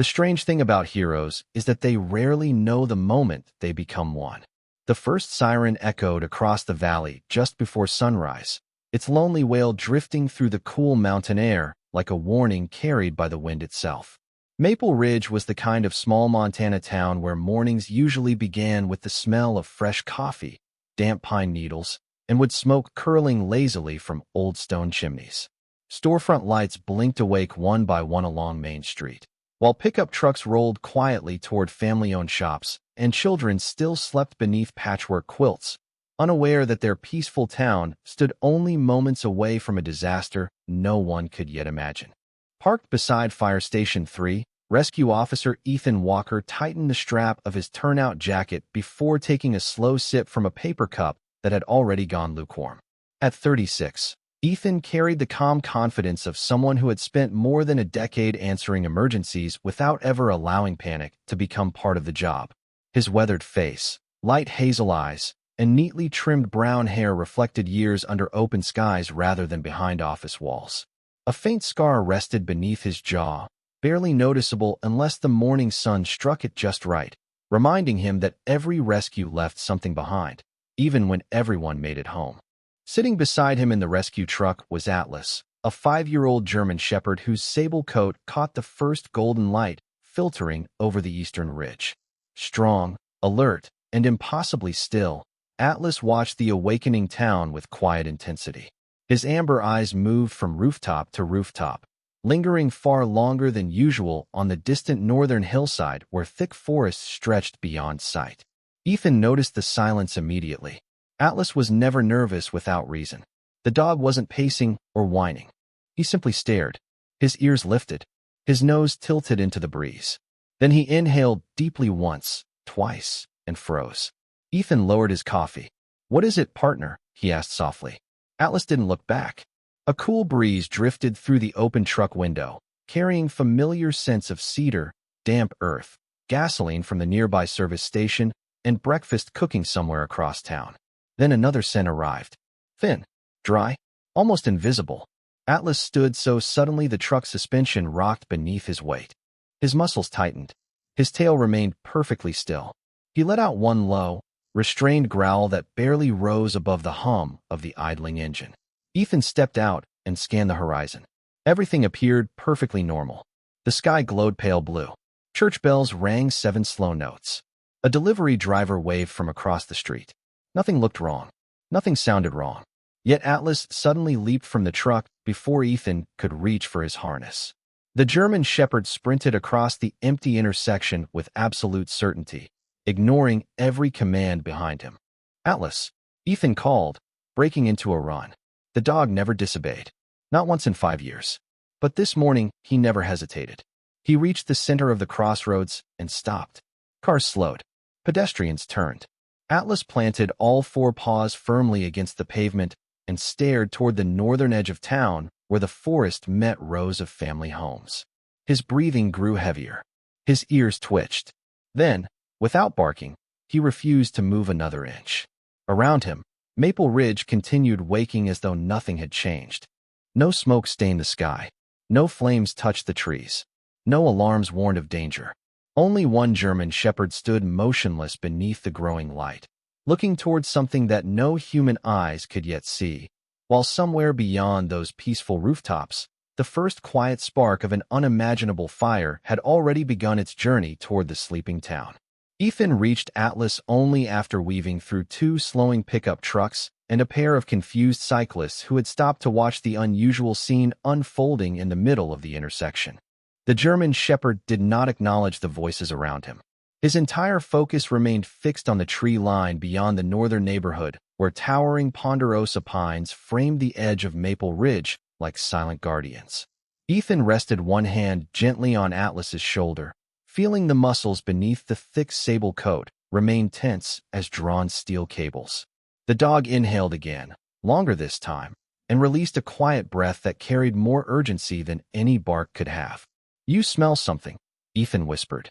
The strange thing about heroes is that they rarely know the moment they become one. The first siren echoed across the valley just before sunrise, its lonely wail drifting through the cool mountain air like a warning carried by the wind itself. Maple Ridge was the kind of small Montana town where mornings usually began with the smell of fresh coffee, damp pine needles, and wood smoke curling lazily from old stone chimneys. Storefront lights blinked awake one by one along Main Street, while pickup trucks rolled quietly toward family-owned shops, and children still slept beneath patchwork quilts, unaware that their peaceful town stood only moments away from a disaster no one could yet imagine. Parked beside Fire Station 3, Rescue Officer Ethan Walker tightened the strap of his turnout jacket before taking a slow sip from a paper cup that had already gone lukewarm. At 36, Ethan carried the calm confidence of someone who had spent more than a decade answering emergencies without ever allowing panic to become part of the job. His weathered face, light hazel eyes, and neatly trimmed brown hair reflected years under open skies rather than behind office walls. A faint scar rested beneath his jaw, barely noticeable unless the morning sun struck it just right, reminding him that every rescue left something behind, even when everyone made it home. Sitting beside him in the rescue truck was Atlas, a 5-year-old German shepherd whose sable coat caught the first golden light filtering over the eastern ridge. Strong, alert, and impossibly still, Atlas watched the awakening town with quiet intensity. His amber eyes moved from rooftop to rooftop, lingering far longer than usual on the distant northern hillside where thick forests stretched beyond sight. Ethan noticed the silence immediately. Atlas was never nervous without reason. The dog wasn't pacing or whining. He simply stared, his ears lifted, his nose tilted into the breeze. Then he inhaled deeply once, twice, and froze. Ethan lowered his coffee. "What is it, partner?" he asked softly. Atlas didn't look back. A cool breeze drifted through the open truck window, carrying familiar scents of cedar, damp earth, gasoline from the nearby service station, and breakfast cooking somewhere across town. Then another scent arrived. Thin, dry, almost invisible. Atlas stood so suddenly the truck's suspension rocked beneath his weight. His muscles tightened. His tail remained perfectly still. He let out one low, restrained growl that barely rose above the hum of the idling engine. Ethan stepped out and scanned the horizon. Everything appeared perfectly normal. The sky glowed pale blue. Church bells rang 7 slow notes. A delivery driver waved from across the street. Nothing looked wrong. Nothing sounded wrong. Yet Atlas suddenly leaped from the truck before Ethan could reach for his harness. The German shepherd sprinted across the empty intersection with absolute certainty, ignoring every command behind him. "Atlas," Ethan called, breaking into a run. The dog never disobeyed. Not once in 5 years. But this morning, he never hesitated. He reached the center of the crossroads and stopped. Cars slowed. Pedestrians turned. Atlas planted all 4 paws firmly against the pavement and stared toward the northern edge of town where the forest met rows of family homes. His breathing grew heavier. His ears twitched. Then, without barking, he refused to move another inch. Around him, Maple Ridge continued waking as though nothing had changed. No smoke stained the sky. No flames touched the trees. No alarms warned of danger. Only one German shepherd stood motionless beneath the growing light, looking towards something that no human eyes could yet see, while somewhere beyond those peaceful rooftops, the first quiet spark of an unimaginable fire had already begun its journey toward the sleeping town. Ethan reached Atlas only after weaving through 2 slowing pickup trucks and a pair of confused cyclists who had stopped to watch the unusual scene unfolding in the middle of the intersection. The German shepherd did not acknowledge the voices around him. His entire focus remained fixed on the tree line beyond the northern neighborhood, where towering ponderosa pines framed the edge of Maple Ridge like silent guardians. Ethan rested one hand gently on Atlas's shoulder, feeling the muscles beneath the thick sable coat remain tense as drawn steel cables. The dog inhaled again, longer this time, and released a quiet breath that carried more urgency than any bark could have. "You smell something," Ethan whispered.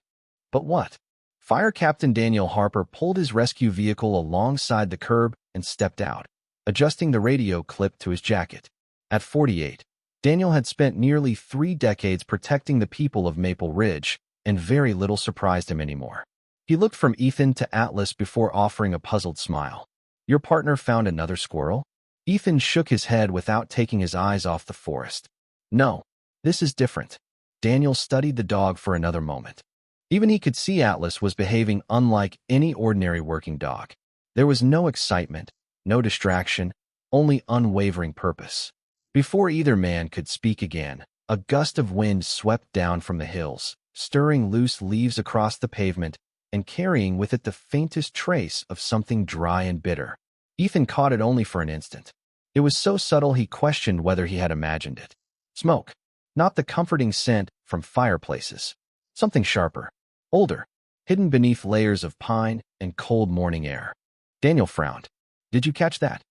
"But what?" Fire Captain Daniel Harper pulled his rescue vehicle alongside the curb and stepped out, adjusting the radio clip to his jacket. At 48, Daniel had spent nearly 3 decades protecting the people of Maple Ridge, and very little surprised him anymore. He looked from Ethan to Atlas before offering a puzzled smile. "Your partner found another squirrel?" Ethan shook his head without taking his eyes off the forest. "No, this is different." Daniel studied the dog for another moment. Even he could see Atlas was behaving unlike any ordinary working dog. There was no excitement, no distraction, only unwavering purpose. Before either man could speak again, a gust of wind swept down from the hills, stirring loose leaves across the pavement and carrying with it the faintest trace of something dry and bitter. Ethan caught it only for an instant. It was so subtle he questioned whether he had imagined it. Smoke. Not the comforting scent from fireplaces. Something sharper, older, hidden beneath layers of pine and cold morning air. Daniel frowned. "Did you catch that?"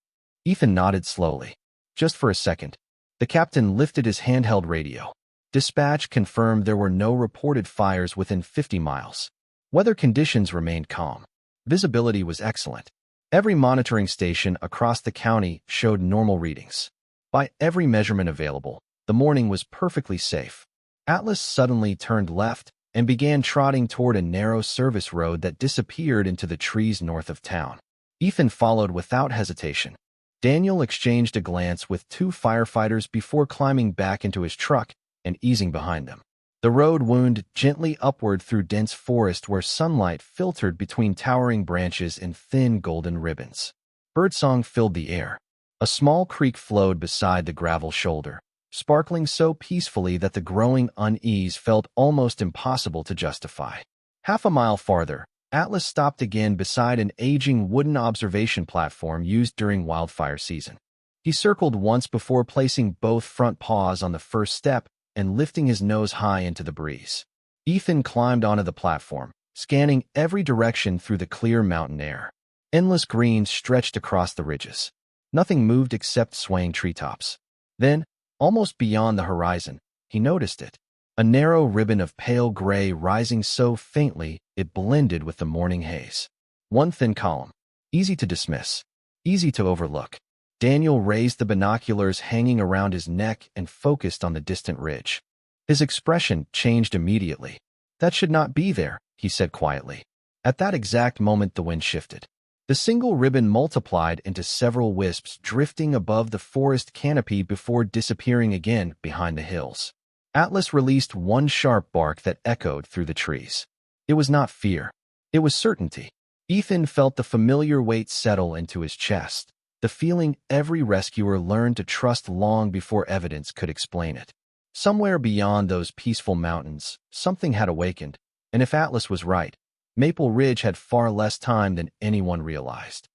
Ethan nodded slowly. Just for a second. The captain lifted his handheld radio. Dispatch confirmed there were no reported fires within 50 miles. Weather conditions remained calm. Visibility was excellent. Every monitoring station across the county showed normal readings. By every measurement available, the morning was perfectly safe. Atlas suddenly turned left and began trotting toward a narrow service road that disappeared into the trees north of town. Ethan followed without hesitation. Daniel exchanged a glance with two firefighters before climbing back into his truck and easing behind them. The road wound gently upward through dense forest where sunlight filtered between towering branches in thin golden ribbons. Birdsong filled the air. A small creek flowed beside the gravel shoulder, sparkling so peacefully that the growing unease felt almost impossible to justify. Half a mile farther, Atlas stopped again beside an aging wooden observation platform used during wildfire season. He circled once before placing both front paws on the first step and lifting his nose high into the breeze. Ethan climbed onto the platform, scanning every direction through the clear mountain air. Endless greens stretched across the ridges. Nothing moved except swaying treetops. Then, almost beyond the horizon, he noticed it. A narrow ribbon of pale gray rising so faintly it blended with the morning haze. One thin column. Easy to dismiss. Easy to overlook. Daniel raised the binoculars hanging around his neck and focused on the distant ridge. His expression changed immediately. "That should not be there," he said quietly. At that exact moment the wind shifted. The single ribbon multiplied into several wisps drifting above the forest canopy before disappearing again behind the hills. Atlas released one sharp bark that echoed through the trees. It was not fear. It was certainty. Ethan felt the familiar weight settle into his chest, the feeling every rescuer learned to trust long before evidence could explain it. Somewhere beyond those peaceful mountains, something had awakened, and if Atlas was right, Maple Ridge had far less time than anyone realized.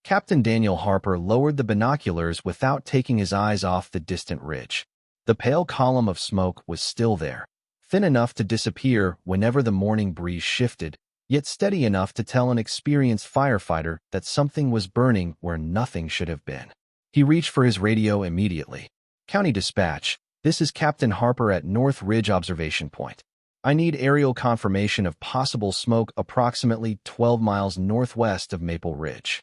Captain Daniel Harper lowered the binoculars without taking his eyes off the distant ridge. The pale column of smoke was still there, thin enough to disappear whenever the morning breeze shifted, yet steady enough to tell an experienced firefighter that something was burning where nothing should have been. He reached for his radio immediately. "County Dispatch, this is Captain Harper at North Ridge Observation Point. I need aerial confirmation of possible smoke approximately 12 miles northwest of Maple Ridge."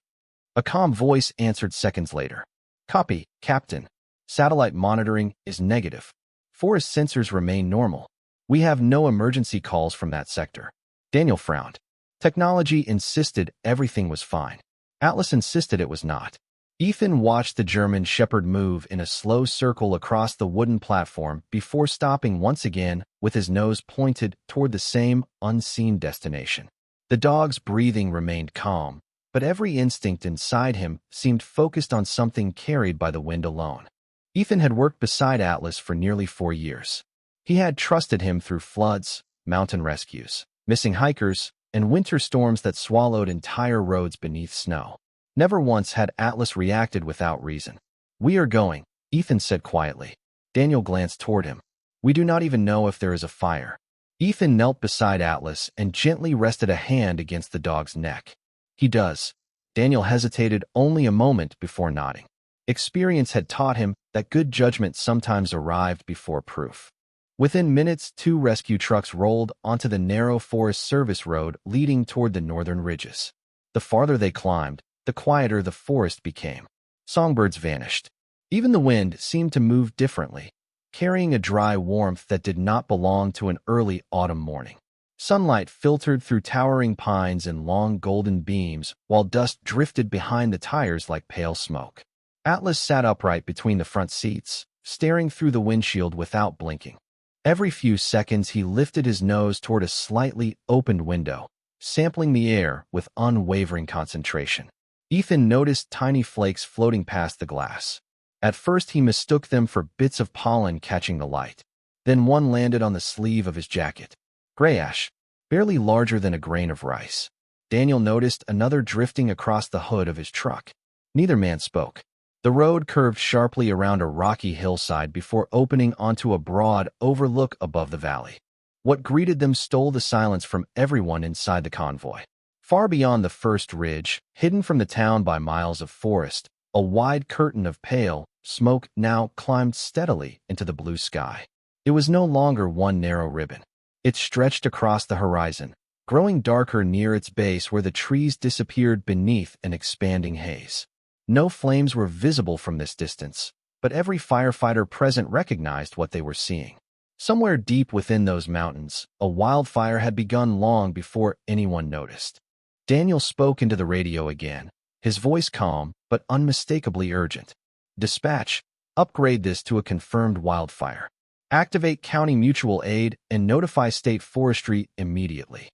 A calm voice answered seconds later. "Copy, Captain. Satellite monitoring is negative. Forest sensors remain normal. We have no emergency calls from that sector." Daniel frowned. Technology insisted everything was fine. Atlas insisted it was not. Ethan watched the German Shepherd move in a slow circle across the wooden platform before stopping once again with his nose pointed toward the same unseen destination. The dog's breathing remained calm, but every instinct inside him seemed focused on something carried by the wind alone. Ethan had worked beside Atlas for nearly 4 years. He had trusted him through floods, mountain rescues, missing hikers, and winter storms that swallowed entire roads beneath snow. Never once had Atlas reacted without reason. "We are going," Ethan said quietly. Daniel glanced toward him. "We do not even know if there is a fire." Ethan knelt beside Atlas and gently rested a hand against the dog's neck. "He does." Daniel hesitated only a moment before nodding. Experience had taught him that good judgment sometimes arrived before proof. Within minutes, 2 rescue trucks rolled onto the narrow Forest Service road leading toward the northern ridges. The farther they climbed, the quieter the forest became. Songbirds vanished. Even the wind seemed to move differently, carrying a dry warmth that did not belong to an early autumn morning. Sunlight filtered through towering pines in long golden beams, while dust drifted behind the tires like pale smoke. Atlas sat upright between the front seats, staring through the windshield without blinking. Every few seconds he lifted his nose toward a slightly opened window, sampling the air with unwavering concentration. Ethan noticed tiny flakes floating past the glass. At first he mistook them for bits of pollen catching the light. Then one landed on the sleeve of his jacket. Grayish, barely larger than a grain of rice. Daniel noticed another drifting across the hood of his truck. Neither man spoke. The road curved sharply around a rocky hillside before opening onto a broad overlook above the valley. What greeted them stole the silence from everyone inside the convoy. Far beyond the first ridge, hidden from the town by miles of forest, a wide curtain of pale smoke now climbed steadily into the blue sky. It was no longer one narrow ribbon. It stretched across the horizon, growing darker near its base where the trees disappeared beneath an expanding haze. No flames were visible from this distance, but every firefighter present recognized what they were seeing. Somewhere deep within those mountains, a wildfire had begun long before anyone noticed. Daniel spoke into the radio again, his voice calm but unmistakably urgent. "Dispatch, upgrade this to a confirmed wildfire. Activate county mutual aid and notify state forestry immediately."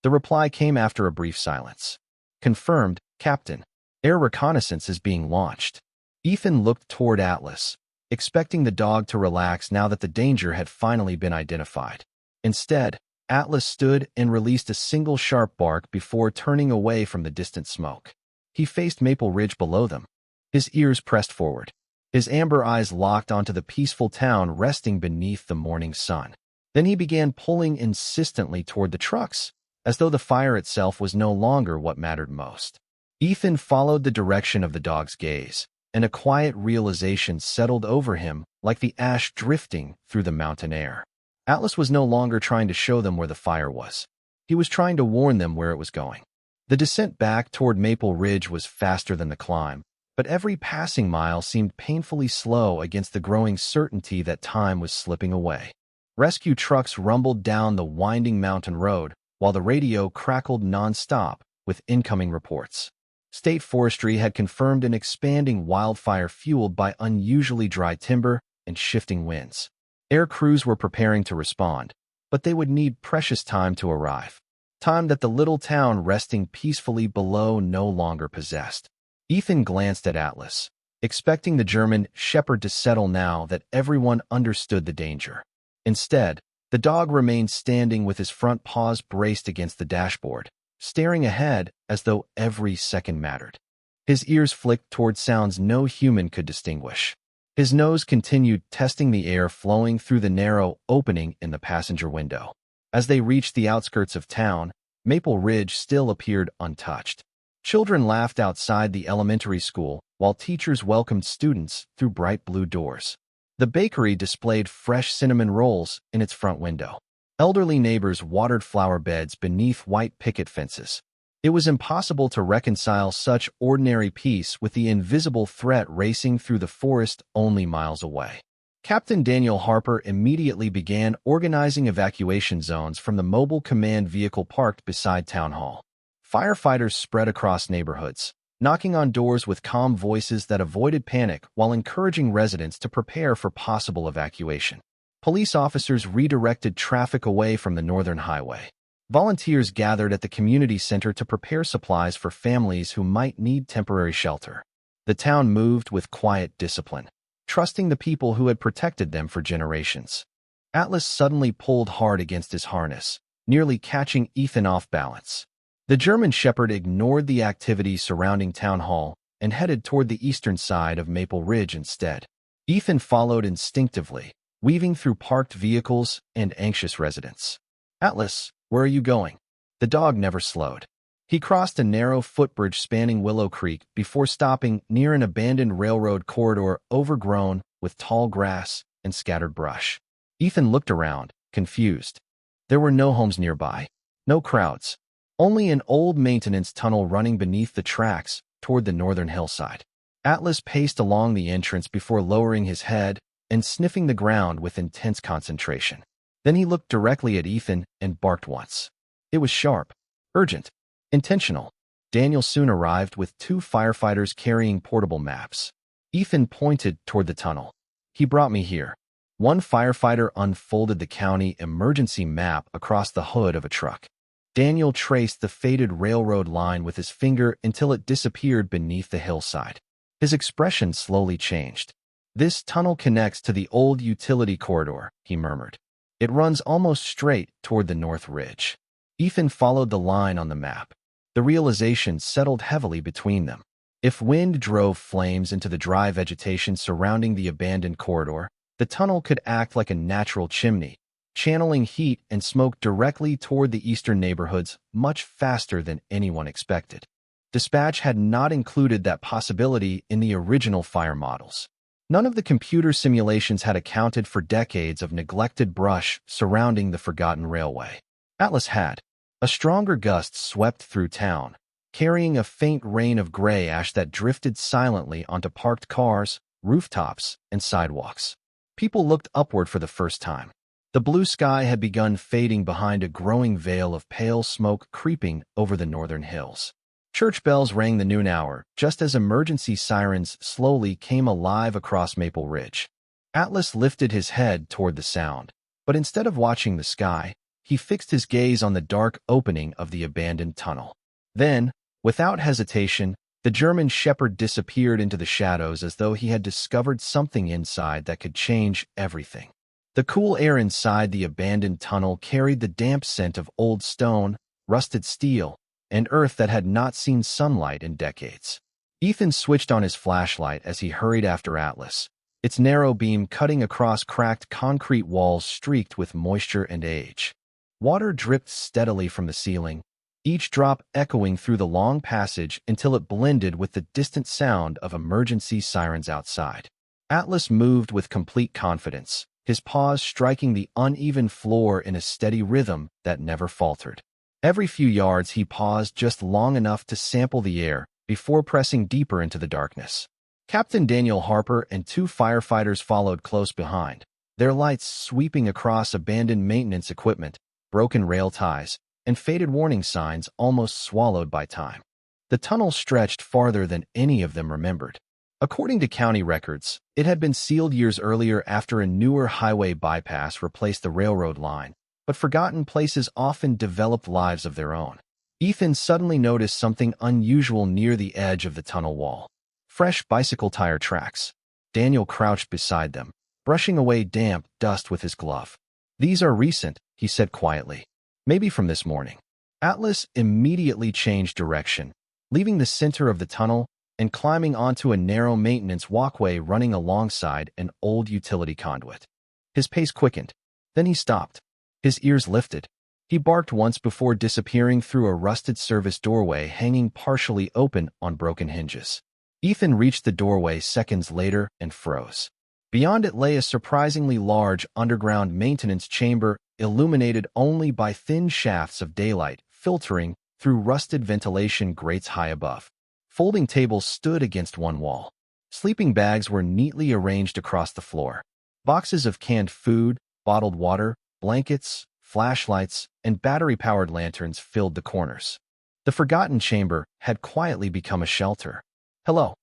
The reply came after a brief silence. "Confirmed, Captain. Air reconnaissance is being launched." Ethan looked toward Atlas, expecting the dog to relax now that the danger had finally been identified. Instead, Atlas stood and released a single sharp bark before turning away from the distant smoke. He faced Maple Ridge below them, his ears pressed forward, his amber eyes locked onto the peaceful town resting beneath the morning sun. Then he began pulling insistently toward the trucks, as though the fire itself was no longer what mattered most. Ethan followed the direction of the dog's gaze, and a quiet realization settled over him like the ash drifting through the mountain air. Atlas was no longer trying to show them where the fire was. He was trying to warn them where it was going. The descent back toward Maple Ridge was faster than the climb, but every passing mile seemed painfully slow against the growing certainty that time was slipping away. Rescue trucks rumbled down the winding mountain road, while the radio crackled non-stop with incoming reports. State Forestry had confirmed an expanding wildfire fueled by unusually dry timber and shifting winds. Air crews were preparing to respond, but they would need precious time to arrive. Time that the little town resting peacefully below no longer possessed. Ethan glanced at Atlas, expecting the German shepherd to settle now that everyone understood the danger. Instead, the dog remained standing with his front paws braced against the dashboard, staring ahead as though every second mattered. His ears flicked toward sounds no human could distinguish. His nose continued testing the air flowing through the narrow opening in the passenger window. As they reached the outskirts of town, Maple Ridge still appeared untouched. Children laughed outside the elementary school, while teachers welcomed students through bright blue doors. The bakery displayed fresh cinnamon rolls in its front window. Elderly neighbors watered flower beds beneath white picket fences. It was impossible to reconcile such ordinary peace with the invisible threat racing through the forest only miles away. Captain Daniel Harper immediately began organizing evacuation zones from the mobile command vehicle parked beside Town Hall. Firefighters spread across neighborhoods, knocking on doors with calm voices that avoided panic while encouraging residents to prepare for possible evacuation. Police officers redirected traffic away from the northern highway. Volunteers gathered at the community center to prepare supplies for families who might need temporary shelter. The town moved with quiet discipline, trusting the people who had protected them for generations. Atlas suddenly pulled hard against his harness, nearly catching Ethan off balance. The German shepherd ignored the activity surrounding Town Hall and headed toward the eastern side of Maple Ridge instead. Ethan followed instinctively, weaving through parked vehicles and anxious residents. "Atlas, where are you going?" The dog never slowed. He crossed a narrow footbridge spanning Willow Creek before stopping near an abandoned railroad corridor overgrown with tall grass and scattered brush. Ethan looked around, confused. There were no homes nearby, no crowds, only an old maintenance tunnel running beneath the tracks toward the northern hillside. Atlas paced along the entrance before lowering his head and sniffing the ground with intense concentration. Then he looked directly at Ethan and barked once. It was sharp, urgent, intentional. Daniel soon arrived with two firefighters carrying portable maps. Ethan pointed toward the tunnel. He brought me here. One firefighter unfolded the county emergency map across the hood of a truck. Daniel traced the faded railroad line with his finger until it disappeared beneath the hillside. His expression slowly changed. This tunnel connects to the old utility corridor, he murmured. It runs almost straight toward the North Ridge. Ethan followed the line on the map. The realization settled heavily between them. If wind drove flames into the dry vegetation surrounding the abandoned corridor, the tunnel could act like a natural chimney, channeling heat and smoke directly toward the eastern neighborhoods much faster than anyone expected. Dispatch had not included that possibility in the original fire models. None of the computer simulations had accounted for decades of neglected brush surrounding the forgotten railway. Atlas had. A stronger gust swept through town, carrying a faint rain of gray ash that drifted silently onto parked cars, rooftops, and sidewalks. People looked upward for the first time. The blue sky had begun fading behind a growing veil of pale smoke creeping over the northern hills. Church bells rang the noon hour, just as emergency sirens slowly came alive across Maple Ridge. Atlas lifted his head toward the sound, but instead of watching the sky, he fixed his gaze on the dark opening of the abandoned tunnel. Then, without hesitation, the German shepherd disappeared into the shadows as though he had discovered something inside that could change everything. The cool air inside the abandoned tunnel carried the damp scent of old stone, rusted steel, and earth that had not seen sunlight in decades. Ethan switched on his flashlight as he hurried after Atlas, its narrow beam cutting across cracked concrete walls streaked with moisture and age. Water dripped steadily from the ceiling, each drop echoing through the long passage until it blended with the distant sound of emergency sirens outside. Atlas moved with complete confidence, his paws striking the uneven floor in a steady rhythm that never faltered. Every few yards he paused just long enough to sample the air before pressing deeper into the darkness. Captain Daniel Harper and two firefighters followed close behind, their lights sweeping across abandoned maintenance equipment, broken rail ties, and faded warning signs almost swallowed by time. The tunnel stretched farther than any of them remembered. According to county records, it had been sealed years earlier after a newer highway bypass replaced the railroad line, but forgotten places often developed lives of their own. Ethan suddenly noticed something unusual near the edge of the tunnel wall. Fresh bicycle tire tracks. Daniel crouched beside them, brushing away damp dust with his glove. "These are recent," he said quietly. "Maybe from this morning." Atlas immediately changed direction, leaving the center of the tunnel and climbing onto a narrow maintenance walkway running alongside an old utility conduit. His pace quickened. Then he stopped. His ears lifted. He barked once before disappearing through a rusted service doorway hanging partially open on broken hinges. Ethan reached the doorway seconds later and froze. Beyond it lay a surprisingly large underground maintenance chamber illuminated only by thin shafts of daylight filtering through rusted ventilation grates high above. Folding tables stood against one wall. Sleeping bags were neatly arranged across the floor. Boxes of canned food, bottled water, blankets, flashlights, and battery-powered lanterns filled the corners. The forgotten chamber had quietly become a shelter. "Hello,"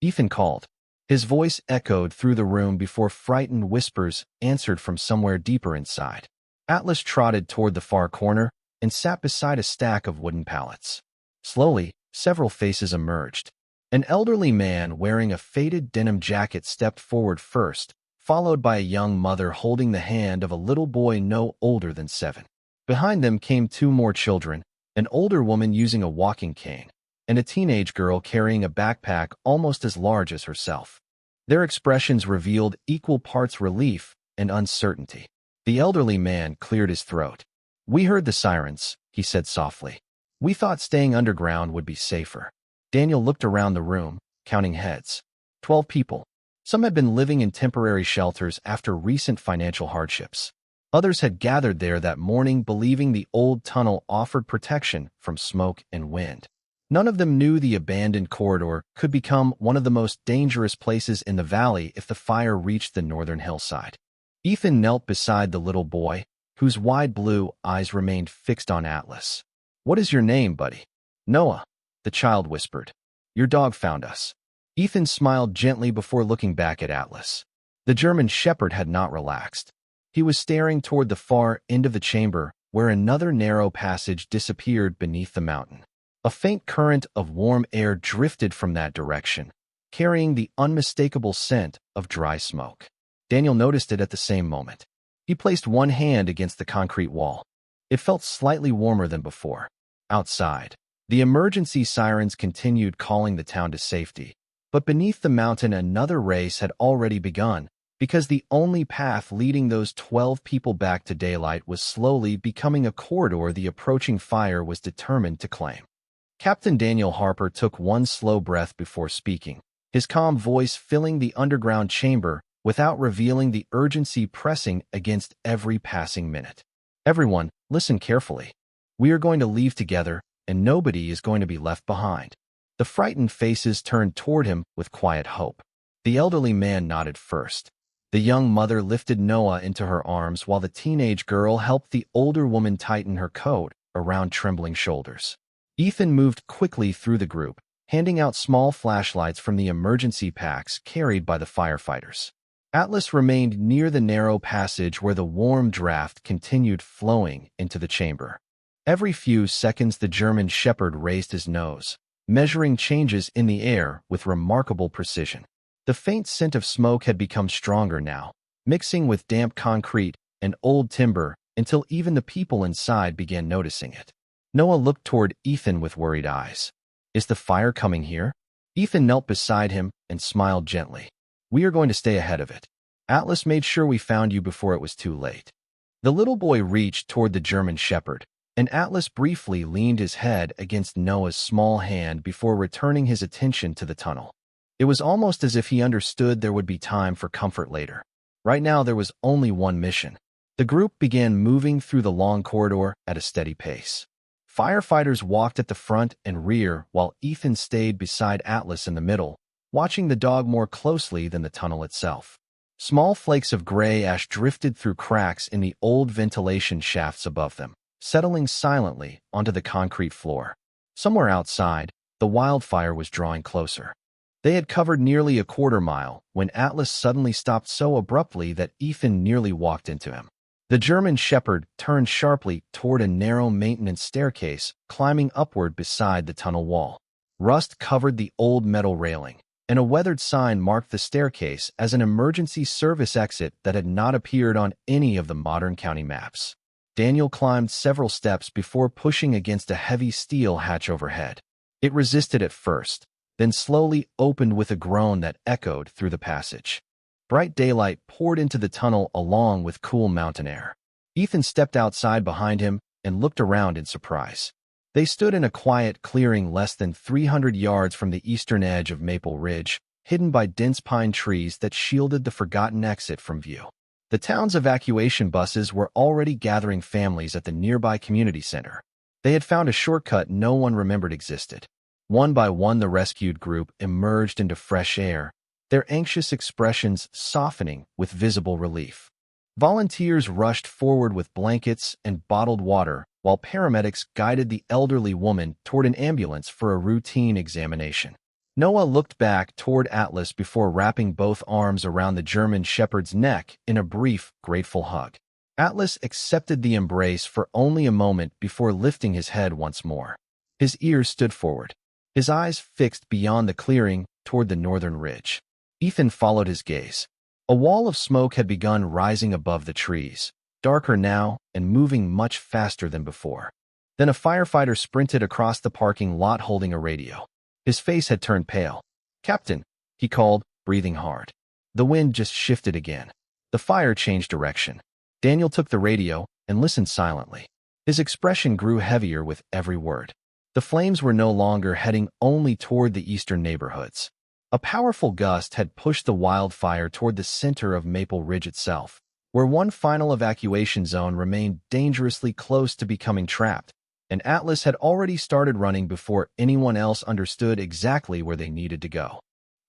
Ethan called. His voice echoed through the room before frightened whispers answered from somewhere deeper inside. Atlas trotted toward the far corner and sat beside a stack of wooden pallets. Slowly, several faces emerged. An elderly man wearing a faded denim jacket stepped forward first, followed by a young mother holding the hand of a little boy no older than 7. Behind them came 2 more children, an older woman using a walking cane, and a teenage girl carrying a backpack almost as large as herself. Their expressions revealed equal parts relief and uncertainty. The elderly man cleared his throat. "We heard the sirens," he said softly. "We thought staying underground would be safer." Daniel looked around the room, counting heads. 12 people. Some had been living in temporary shelters after recent financial hardships. Others had gathered there that morning believing the old tunnel offered protection from smoke and wind. None of them knew the abandoned corridor could become one of the most dangerous places in the valley if the fire reached the northern hillside. Ethan knelt beside the little boy, whose wide blue eyes remained fixed on Atlas. "What is your name, buddy?" "Noah," the child whispered. "Your dog found us." Ethan smiled gently before looking back at Atlas. The German shepherd had not relaxed. He was staring toward the far end of the chamber, where another narrow passage disappeared beneath the mountain. A faint current of warm air drifted from that direction, carrying the unmistakable scent of dry smoke. Daniel noticed it at the same moment. He placed one hand against the concrete wall. It felt slightly warmer than before. Outside, the emergency sirens continued calling the town to safety, but beneath the mountain another race had already begun, because the only path leading those 12 people back to daylight was slowly becoming a corridor the approaching fire was determined to claim. Captain Daniel Harper took one slow breath before speaking, his calm voice filling the underground chamber without revealing the urgency pressing against every passing minute. "Everyone, listen carefully. We are going to leave together, and nobody is going to be left behind." The frightened faces turned toward him with quiet hope. The elderly man nodded first. The young mother lifted Noah into her arms while the teenage girl helped the older woman tighten her coat around trembling shoulders. Ethan moved quickly through the group, handing out small flashlights from the emergency packs carried by the firefighters. Atlas remained near the narrow passage where the warm draft continued flowing into the chamber. Every few seconds the German shepherd raised his nose, measuring changes in the air with remarkable precision. The faint scent of smoke had become stronger now, mixing with damp concrete and old timber until even the people inside began noticing it. Noah looked toward Ethan with worried eyes. "Is the fire coming here?" Ethan knelt beside him and smiled gently. "We are going to stay ahead of it. Atlas made sure we found you before it was too late." The little boy reached toward the German shepherd, and Atlas briefly leaned his head against Noah's small hand before returning his attention to the tunnel. It was almost as if he understood there would be time for comfort later. Right now there was only one mission. The group began moving through the long corridor at a steady pace. Firefighters walked at the front and rear while Ethan stayed beside Atlas in the middle, watching the dog more closely than the tunnel itself. Small flakes of gray ash drifted through cracks in the old ventilation shafts above them, settling silently onto the concrete floor. Somewhere outside, the wildfire was drawing closer. They had covered nearly a quarter mile when Atlas suddenly stopped so abruptly that Ethan nearly walked into him. The German shepherd turned sharply toward a narrow maintenance staircase climbing upward beside the tunnel wall. Rust covered the old metal railing, and a weathered sign marked the staircase as an emergency service exit that had not appeared on any of the modern county maps. Daniel climbed several steps before pushing against a heavy steel hatch overhead. It resisted at first, then slowly opened with a groan that echoed through the passage. Bright daylight poured into the tunnel along with cool mountain air. Ethan stepped outside behind him and looked around in surprise. They stood in a quiet clearing less than 300 yards from the eastern edge of Maple Ridge, hidden by dense pine trees that shielded the forgotten exit from view. The town's evacuation buses were already gathering families at the nearby community center. They had found a shortcut no one remembered existed. One by one the rescued group emerged into fresh air, their anxious expressions softening with visible relief. Volunteers rushed forward with blankets and bottled water, while paramedics guided the elderly woman toward an ambulance for a routine examination. Noah looked back toward Atlas before wrapping both arms around the German shepherd's neck in a brief, grateful hug. Atlas accepted the embrace for only a moment before lifting his head once more. His ears stood forward, his eyes fixed beyond the clearing toward the northern ridge. Ethan followed his gaze. A wall of smoke had begun rising above the trees, darker now and moving much faster than before. Then a firefighter sprinted across the parking lot holding a radio. His face had turned pale. "Captain," he called, breathing hard. The wind just shifted again. The fire changed direction. Daniel took the radio and listened silently. His expression grew heavier with every word. The flames were no longer heading only toward the eastern neighborhoods. A powerful gust had pushed the wildfire toward the center of Maple Ridge itself, where one final evacuation zone remained dangerously close to becoming trapped, and Atlas had already started running before anyone else understood exactly where they needed to go.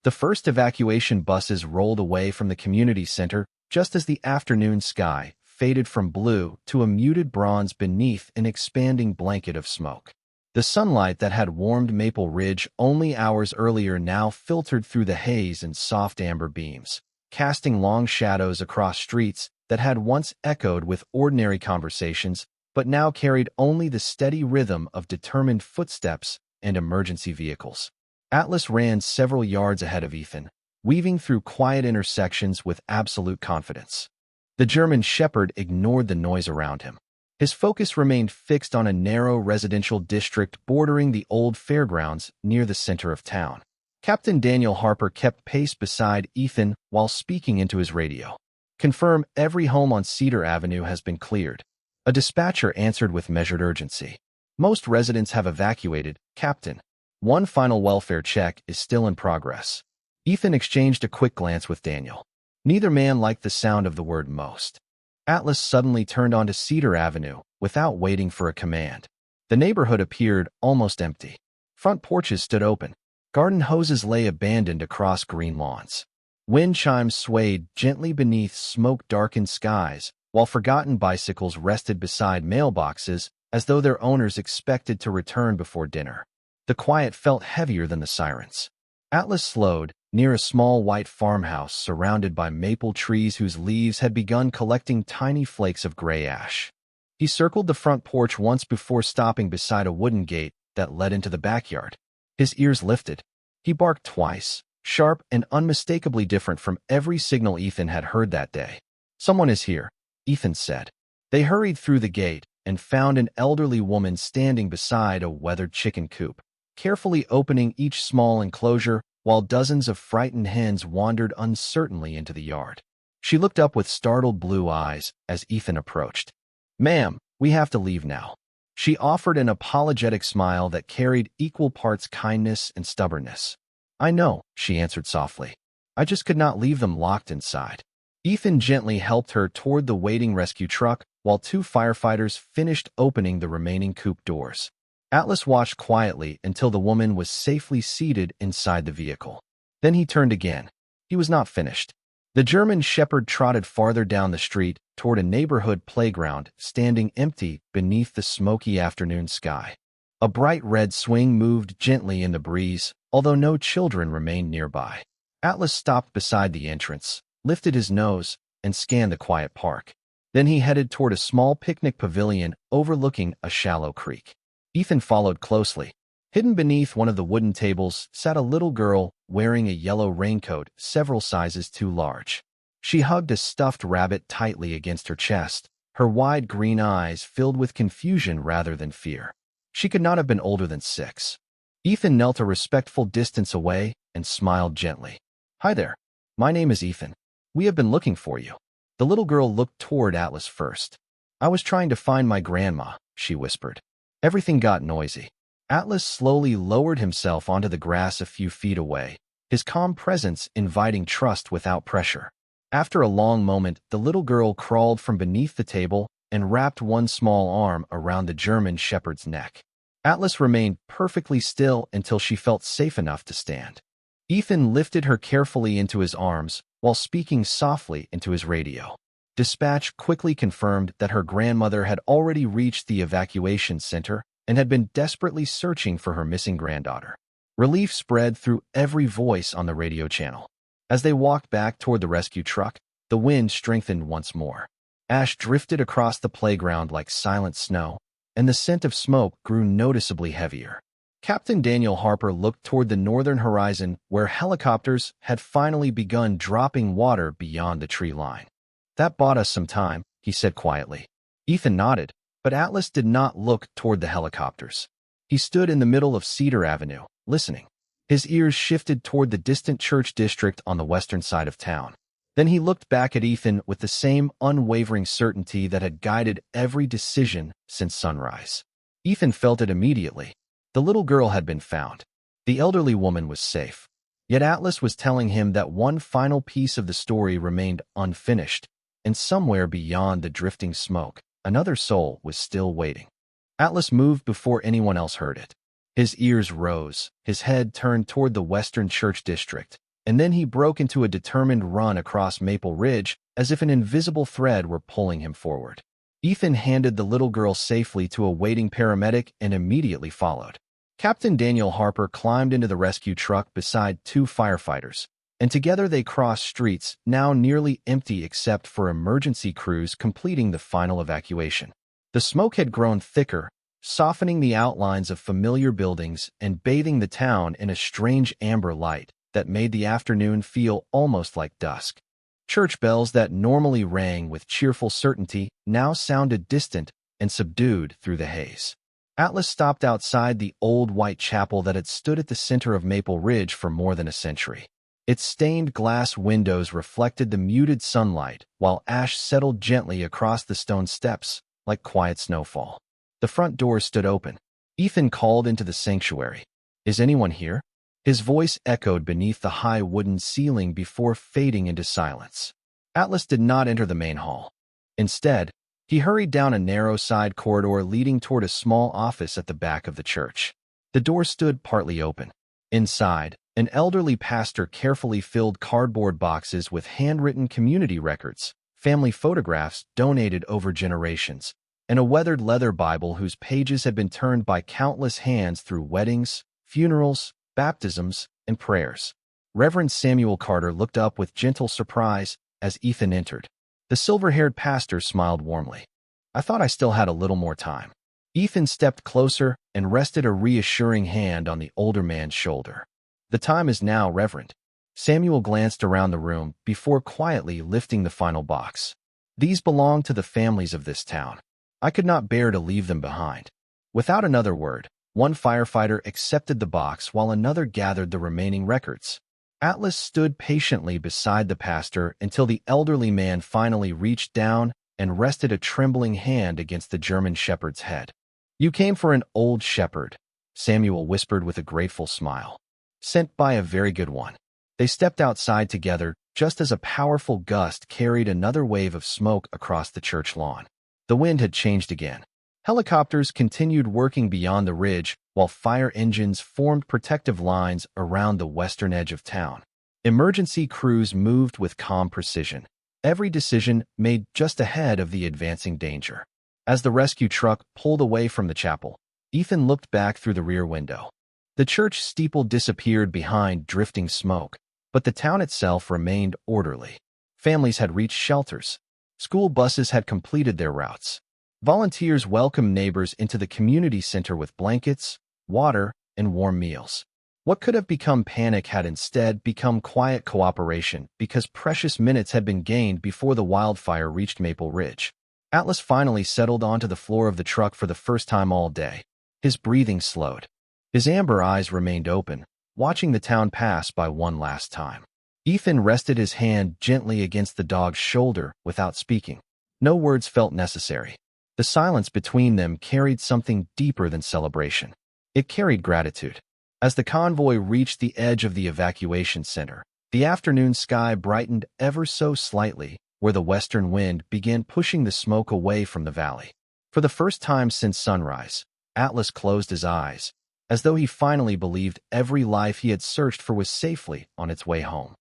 The first evacuation buses rolled away from the community center just as the afternoon sky faded from blue to a muted bronze beneath an expanding blanket of smoke. The sunlight that had warmed Maple Ridge only hours earlier now filtered through the haze in soft amber beams, casting long shadows across streets that had once echoed with ordinary conversations but now carried only the steady rhythm of determined footsteps and emergency vehicles. Atlas ran several yards ahead of Ethan, weaving through quiet intersections with absolute confidence. The German shepherd ignored the noise around him. His focus remained fixed on a narrow residential district bordering the old fairgrounds near the center of town. Captain Daniel Harper kept pace beside Ethan while speaking into his radio. "Confirm every home on Cedar Avenue has been cleared." A dispatcher answered with measured urgency. "Most residents have evacuated, Captain. One final welfare check is still in progress." Ethan exchanged a quick glance with Daniel. Neither man liked the sound of the word most. Atlas suddenly turned onto Cedar Avenue without waiting for a command. The neighborhood appeared almost empty. Front porches stood open. Garden hoses lay abandoned across green lawns. Wind chimes swayed gently beneath smoke-darkened skies, while forgotten bicycles rested beside mailboxes as though their owners expected to return before dinner. The quiet felt heavier than the sirens. Atlas slowed, near a small white farmhouse surrounded by maple trees whose leaves had begun collecting tiny flakes of gray ash. He circled the front porch once before stopping beside a wooden gate that led into the backyard. His ears lifted. He barked twice, sharp and unmistakably different from every signal Ethan had heard that day. "Someone is here," Ethan said. They hurried through the gate and found an elderly woman standing beside a weathered chicken coop, carefully opening each small enclosure while dozens of frightened hens wandered uncertainly into the yard. She looked up with startled blue eyes as Ethan approached. "Ma'am, we have to leave now." She offered an apologetic smile that carried equal parts kindness and stubbornness. "I know," she answered softly. "I just could not leave them locked inside." Ethan gently helped her toward the waiting rescue truck while two firefighters finished opening the remaining coop doors. Atlas watched quietly until the woman was safely seated inside the vehicle. Then he turned again. He was not finished. The German shepherd trotted farther down the street toward a neighborhood playground standing empty beneath the smoky afternoon sky. A bright red swing moved gently in the breeze, although no children remained nearby. Atlas stopped beside the entrance, lifted his nose, and scanned the quiet park. Then he headed toward a small picnic pavilion overlooking a shallow creek. Ethan followed closely. Hidden beneath one of the wooden tables sat a little girl wearing a yellow raincoat several sizes too large. She hugged a stuffed rabbit tightly against her chest, her wide green eyes filled with confusion rather than fear. She could not have been older than 6. Ethan knelt a respectful distance away and smiled gently. "Hi there. My name is Ethan. We have been looking for you." The little girl looked toward Atlas first. "I was trying to find my grandma," she whispered. Everything got noisy. Atlas slowly lowered himself onto the grass a few feet away, his calm presence inviting trust without pressure. After a long moment, the little girl crawled from beneath the table and wrapped one small arm around the German shepherd's neck. Atlas remained perfectly still until she felt safe enough to stand. Ethan lifted her carefully into his arms while speaking softly into his radio. Dispatch quickly confirmed that her grandmother had already reached the evacuation center and had been desperately searching for her missing granddaughter. Relief spread through every voice on the radio channel. As they walked back toward the rescue truck, the wind strengthened once more. Ash drifted across the playground like silent snow, and the scent of smoke grew noticeably heavier. Captain Daniel Harper looked toward the northern horizon where helicopters had finally begun dropping water beyond the tree line. "That bought us some time," he said quietly. Ethan nodded, but Atlas did not look toward the helicopters. He stood in the middle of Cedar Avenue, listening. His ears shifted toward the distant church district on the western side of town. Then he looked back at Ethan with the same unwavering certainty that had guided every decision since sunrise. Ethan felt it immediately. The little girl had been found. The elderly woman was safe. Yet Atlas was telling him that one final piece of the story remained unfinished, and somewhere beyond the drifting smoke, another soul was still waiting. Atlas moved before anyone else heard it. His ears rose, his head turned toward the western church district, and then he broke into a determined run across Maple Ridge as if an invisible thread were pulling him forward. Ethan handed the little girl safely to a waiting paramedic and immediately followed. Captain Daniel Harper climbed into the rescue truck beside two firefighters, and together they crossed streets now nearly empty except for emergency crews completing the final evacuation. The smoke had grown thicker, softening the outlines of familiar buildings and bathing the town in a strange amber light that made the afternoon feel almost like dusk. Church bells that normally rang with cheerful certainty now sounded distant and subdued through the haze. Atlas stopped outside the old white chapel that had stood at the center of Maple Ridge for more than a century. Its stained glass windows reflected the muted sunlight, while ash settled gently across the stone steps like quiet snowfall. The front door stood open. Ethan called into the sanctuary. "Is anyone here?" His voice echoed beneath the high wooden ceiling before fading into silence. Atlas did not enter the main hall. Instead, he hurried down a narrow side corridor leading toward a small office at the back of the church. The door stood partly open. Inside, an elderly pastor carefully filled cardboard boxes with handwritten community records, family photographs donated over generations, and a weathered leather Bible whose pages had been turned by countless hands through weddings, funerals, baptisms, and prayers. Reverend Samuel Carter looked up with gentle surprise as Ethan entered. The silver-haired pastor smiled warmly. "I thought I still had a little more time." Ethan stepped closer and rested a reassuring hand on the older man's shoulder. "The time is now, Reverend." Samuel glanced around the room before quietly lifting the final box. "These belong to the families of this town. I could not bear to leave them behind." Without another word, one firefighter accepted the box while another gathered the remaining records. Atlas stood patiently beside the pastor until the elderly man finally reached down and rested a trembling hand against the German shepherd's head. "You came for an old shepherd," Samuel whispered with a grateful smile. "Sent by a very good one." They stepped outside together just as a powerful gust carried another wave of smoke across the church lawn. The wind had changed again. Helicopters continued working beyond the ridge, while fire engines formed protective lines around the western edge of town. Emergency crews moved with calm precision, every decision made just ahead of the advancing danger. As the rescue truck pulled away from the chapel, Ethan looked back through the rear window. The church steeple disappeared behind drifting smoke, but the town itself remained orderly. Families had reached shelters. School buses had completed their routes. Volunteers welcomed neighbors into the community center with blankets, water, and warm meals. What could have become panic had instead become quiet cooperation because precious minutes had been gained before the wildfire reached Maple Ridge. Atlas finally settled onto the floor of the truck for the first time all day. His breathing slowed. His amber eyes remained open, watching the town pass by one last time. Ethan rested his hand gently against the dog's shoulder without speaking. No words felt necessary. The silence between them carried something deeper than celebration. It carried gratitude. As the convoy reached the edge of the evacuation center, the afternoon sky brightened ever so slightly, where the western wind began pushing the smoke away from the valley. For the first time since sunrise, Atlas closed his eyes, as though he finally believed every life he had searched for was safely on its way home.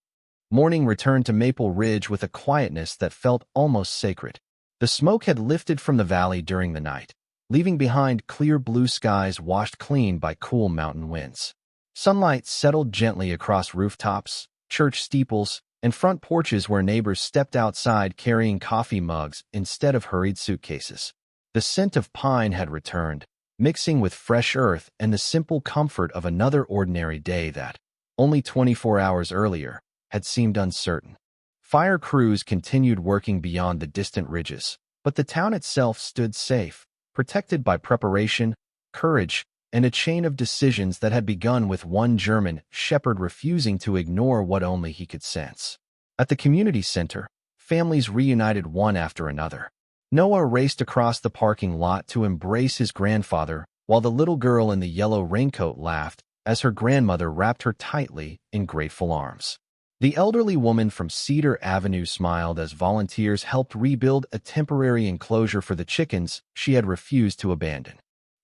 Morning returned to Maple Ridge with a quietness that felt almost sacred. The smoke had lifted from the valley during the night, leaving behind clear blue skies washed clean by cool mountain winds. Sunlight settled gently across rooftops, church steeples, and front porches where neighbors stepped outside carrying coffee mugs instead of hurried suitcases. The scent of pine had returned, mixing with fresh earth and the simple comfort of another ordinary day that, only 24 hours earlier, had seemed uncertain. Fire crews continued working beyond the distant ridges, but the town itself stood safe, protected by preparation, courage, and a chain of decisions that had begun with one German shepherd refusing to ignore what only he could sense. At the community center, families reunited one after another. Noah raced across the parking lot to embrace his grandfather, while the little girl in the yellow raincoat laughed as her grandmother wrapped her tightly in grateful arms. The elderly woman from Cedar Avenue smiled as volunteers helped rebuild a temporary enclosure for the chickens she had refused to abandon.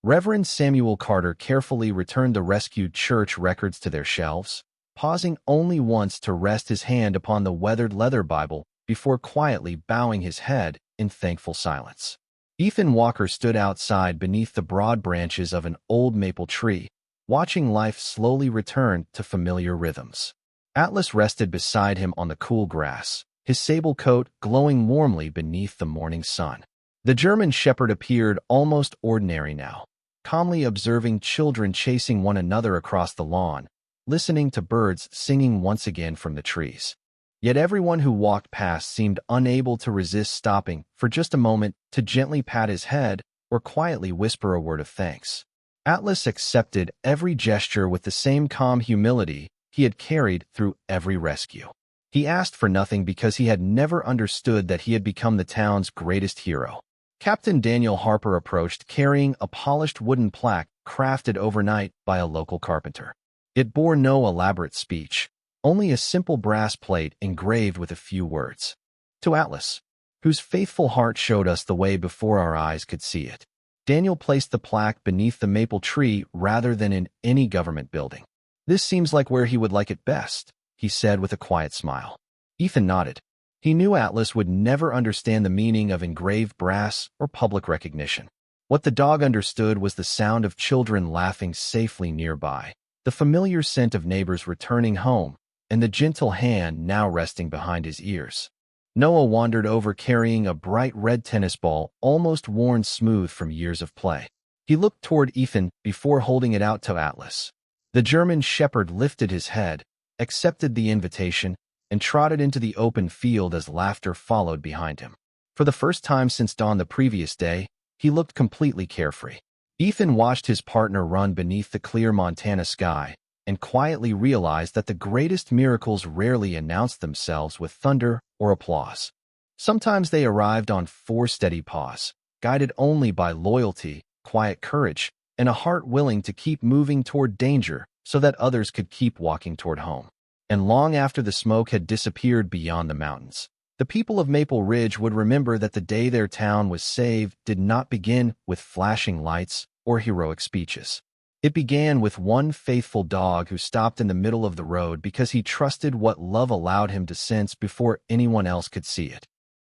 Reverend Samuel Carter carefully returned the rescued church records to their shelves, pausing only once to rest his hand upon the weathered leather Bible before quietly bowing his head in thankful silence. Ethan Walker stood outside beneath the broad branches of an old maple tree, watching life slowly return to familiar rhythms. Atlas rested beside him on the cool grass, his sable coat glowing warmly beneath the morning sun. The German shepherd appeared almost ordinary now, calmly observing children chasing one another across the lawn, listening to birds singing once again from the trees. Yet everyone who walked past seemed unable to resist stopping for just a moment to gently pat his head or quietly whisper a word of thanks. Atlas accepted every gesture with the same calm humility he had carried through every rescue. He asked for nothing because he had never understood that he had become the town's greatest hero. Captain Daniel Harper approached carrying a polished wooden plaque crafted overnight by a local carpenter. It bore no elaborate speech, only a simple brass plate engraved with a few words. To Atlas, whose faithful heart showed us the way before our eyes could see it. Daniel placed the plaque beneath the maple tree rather than in any government building. "This seems like where he would like it best," he said with a quiet smile. Ethan nodded. He knew Atlas would never understand the meaning of engraved brass or public recognition. What the dog understood was the sound of children laughing safely nearby, the familiar scent of neighbors returning home, and the gentle hand now resting behind his ears. Noah wandered over carrying a bright red tennis ball almost worn smooth from years of play. He looked toward Ethan before holding it out to Atlas. The German shepherd lifted his head, accepted the invitation, and trotted into the open field as laughter followed behind him. For the first time since dawn the previous day, he looked completely carefree. Ethan watched his partner run beneath the clear Montana sky, and quietly realized that the greatest miracles rarely announced themselves with thunder or applause. Sometimes they arrived on 4 steady paws, guided only by loyalty, quiet courage, and a heart willing to keep moving toward danger so that others could keep walking toward home. And long after the smoke had disappeared beyond the mountains, the people of Maple Ridge would remember that the day their town was saved did not begin with flashing lights or heroic speeches. It began with one faithful dog who stopped in the middle of the road because he trusted what love allowed him to sense before anyone else could see it.